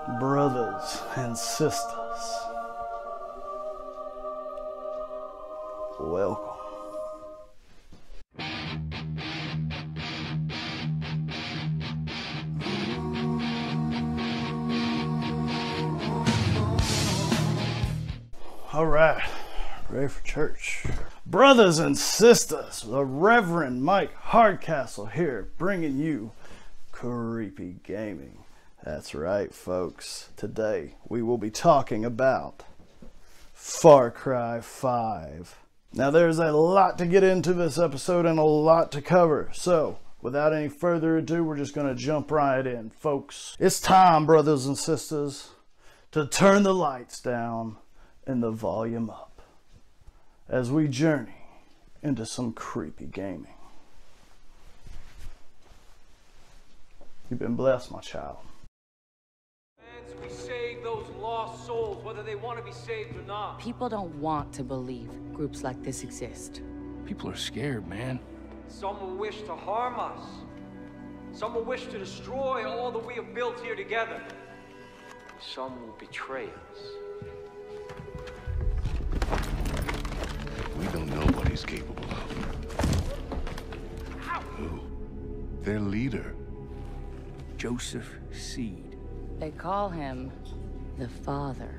Brothers and sisters, welcome. All right, ready for church. Brothers and sisters, the Reverend Mike Hardcastle here, bringing you creepy gaming. That's right, folks. Today we will be talking about Far Cry 5. Now there's a lot to get into this episode and a lot to cover. So without any further ado, we're just going to jump right in, folks. It's time, brothers and sisters, to turn the lights down and the volume up as we journey into some creepy gaming. You've been blessed, my child. We save those lost souls, whether they want to be saved or not. People don't want to believe groups like this exist. People are scared, man. Some will wish to harm us. Some will wish to destroy all that we have built here together. Some will betray us. We don't know what he's capable of. Ow. Who? Their leader. Joseph Seed. They call him the Father.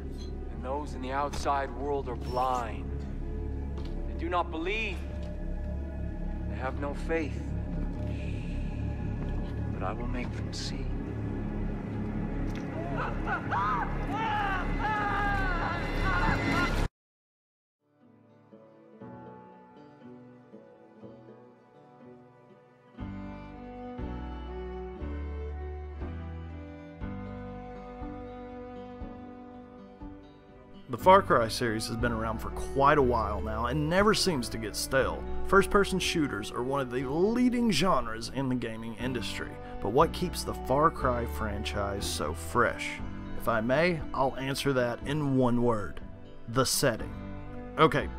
And those in the outside world are blind. They do not believe. They have no faith. But I will make them see. The Far Cry series has been around for quite a while now and never seems to get stale. First-person shooters are one of the leading genres in the gaming industry, but what keeps the Far Cry franchise so fresh? If I may, I'll answer that in one word: the setting. Okay,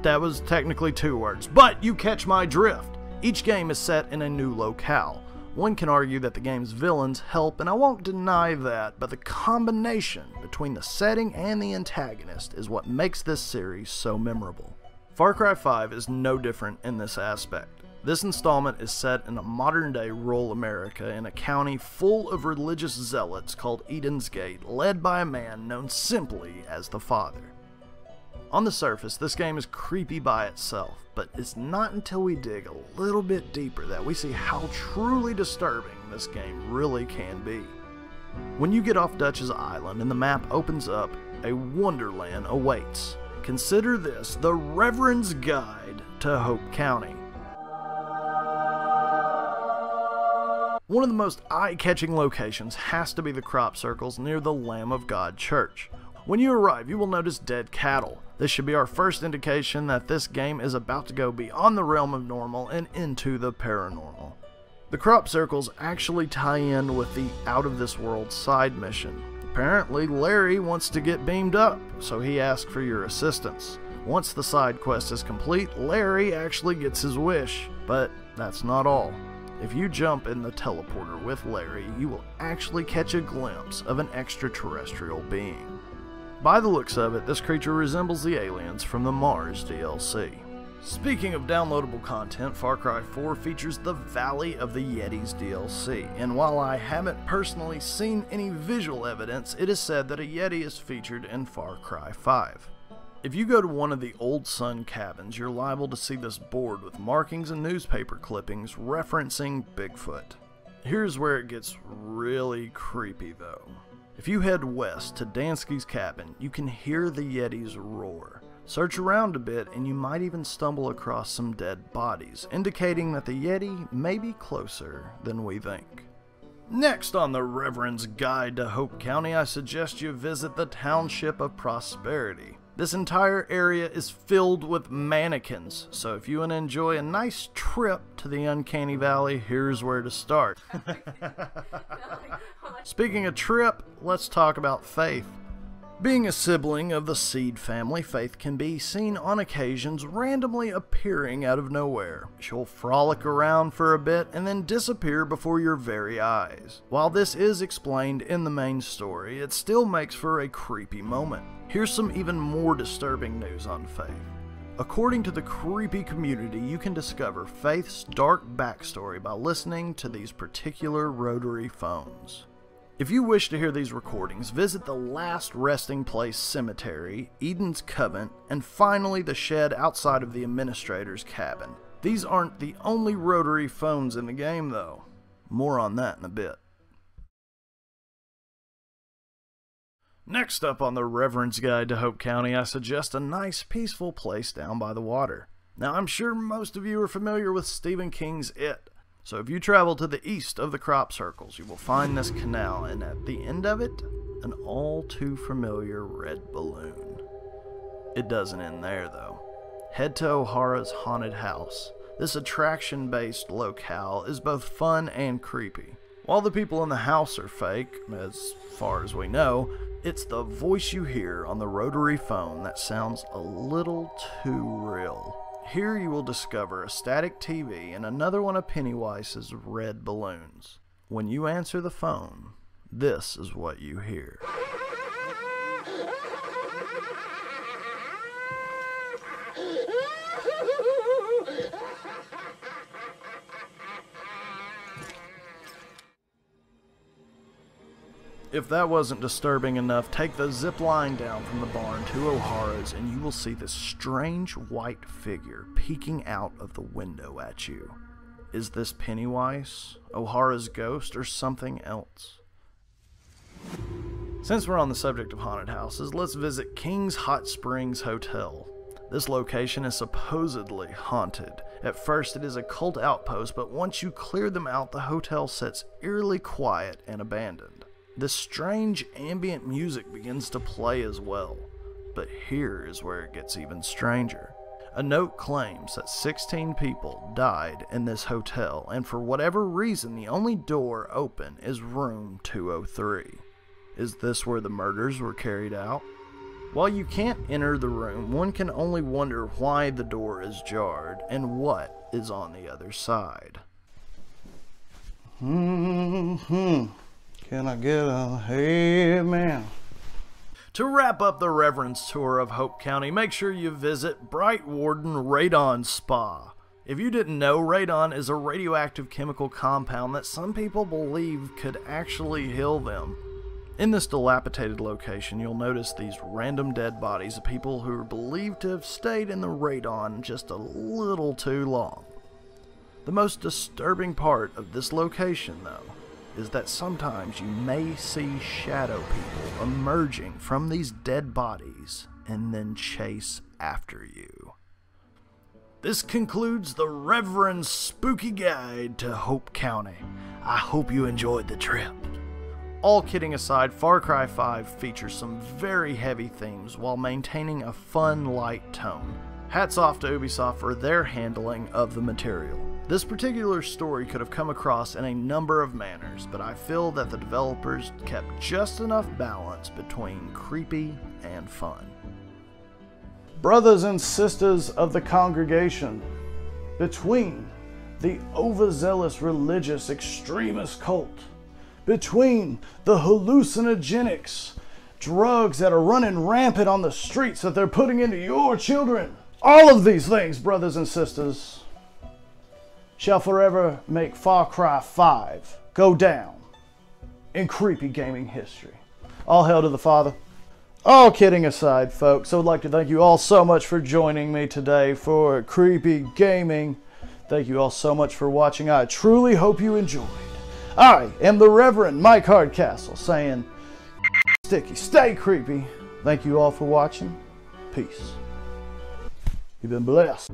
that was technically 2 words, but you catch my drift. Each game is set in a new locale. One can argue that the game's villains help, and I won't deny that, but the combination between the setting and the antagonist is what makes this series so memorable. Far Cry 5 is no different in this aspect. This installment is set in a modern-day rural America in a county full of religious zealots called Eden's Gate, led by a man known simply as the Father. On the surface, this game is creepy by itself, but it's not until we dig a little bit deeper that we see how truly disturbing this game really can be. When you get off Dutch's Island and the map opens up, a wonderland awaits. Consider this the Reverend's Guide to Hope County. One of the most eye-catching locations has to be the crop circles near the Lamb of God Church. When you arrive, you will notice dead cattle. This should be our first indication that this game is about to go beyond the realm of normal and into the paranormal. The crop circles actually tie in with the out-of-this-world side mission. Apparently, Larry wants to get beamed up, so he asks for your assistance. Once the side quest is complete, Larry actually gets his wish, but that's not all. If you jump in the teleporter with Larry, you will actually catch a glimpse of an extraterrestrial being. By the looks of it, this creature resembles the aliens from the Mars DLC. Speaking of downloadable content, Far Cry 4 features the Valley of the Yetis DLC, and while I haven't personally seen any visual evidence, it is said that a Yeti is featured in Far Cry 5. If you go to one of the Old Sun cabins, you're liable to see this board with markings and newspaper clippings referencing Bigfoot. Here's where it gets really creepy though. If you head west to Dansky's cabin, you can hear the Yetis roar. Search around a bit and you might even stumble across some dead bodies, indicating that the Yeti may be closer than we think. Next on the Reverend's Guide to Hope County, I suggest you visit the Township of Prosperity. This entire area is filled with mannequins, so if you want to enjoy a nice trip to the Uncanny Valley, here's where to start. Speaking of trip, let's talk about faith. Being a sibling of the Seed family, Faith can be seen on occasions randomly appearing out of nowhere. She'll frolic around for a bit and then disappear before your very eyes. While this is explained in the main story, it still makes for a creepy moment. Here's some even more disturbing news on Faith. According to the creepy community, you can discover Faith's dark backstory by listening to these particular rotary phones. If you wish to hear these recordings, visit the Last Resting Place Cemetery, Eden's Covent, and finally the shed outside of the Administrator's cabin. These aren't the only rotary phones in the game though. More on that in a bit. Next up on the Reverend's Guide to Hope County, I suggest a nice peaceful place down by the water. Now I'm sure most of you are familiar with Stephen King's It. So if you travel to the east of the crop circles, you will find this canal, and at the end of it, an all too familiar red balloon. It doesn't end there though. Head to O'Hara's haunted house. This attraction-based locale is both fun and creepy. While the people in the house are fake, as far as we know, it's the voice you hear on the rotary phone that sounds a little too real. Here you will discover a static TV and another one of Pennywise's red balloons. When you answer the phone, this is what you hear. If that wasn't disturbing enough, take the zip line down from the barn to O'Hara's and you will see this strange white figure peeking out of the window at you. Is this Pennywise, O'Hara's ghost, or something else? Since we're on the subject of haunted houses, let's visit King's Hot Springs Hotel. This location is supposedly haunted. At first it is a cult outpost, but once you clear them out, the hotel sits eerily quiet and abandoned. This strange ambient music begins to play as well, but here is where it gets even stranger. A note claims that 16 people died in this hotel, and for whatever reason the only door open is room 203. Is this where the murders were carried out? While you can't enter the room, one can only wonder why the door is jarred and what is on the other side. Can I get a amen? To wrap up the Reverence tour of Hope County, make sure you visit Brightwarden Radon Spa. If you didn't know, radon is a radioactive chemical compound that some people believe could actually heal them. In this dilapidated location, you'll notice these random dead bodies of people who are believed to have stayed in the radon just a little too long. The most disturbing part of this location, though, is that sometimes you may see shadow people emerging from these dead bodies and then chase after you. This concludes the Reverend's spooky guide to Hope County. I hope you enjoyed the trip. All kidding aside, Far Cry 5 features some very heavy themes while maintaining a fun, light tone. Hats off to Ubisoft for their handling of the material. This particular story could have come across in a number of manners, but I feel that the developers kept just enough balance between creepy and fun. Brothers and sisters of the congregation, between the overzealous religious extremist cult, between the hallucinogenics, drugs that are running rampant on the streets that they're putting into your children, all of these things, brothers and sisters, shall forever make Far Cry 5 go down in creepy gaming history. All hail to the Father. All kidding aside, folks, I would like to thank you all so much for joining me today for Creepy Gaming. Thank you all so much for watching. I truly hope you enjoyed. I am the Reverend Mike Hardcastle saying, sticky, stay creepy. Thank you all for watching. Peace. You've been blessed.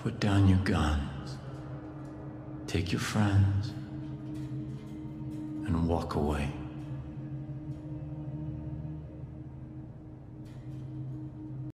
Put down your guns, take your friends, and walk away.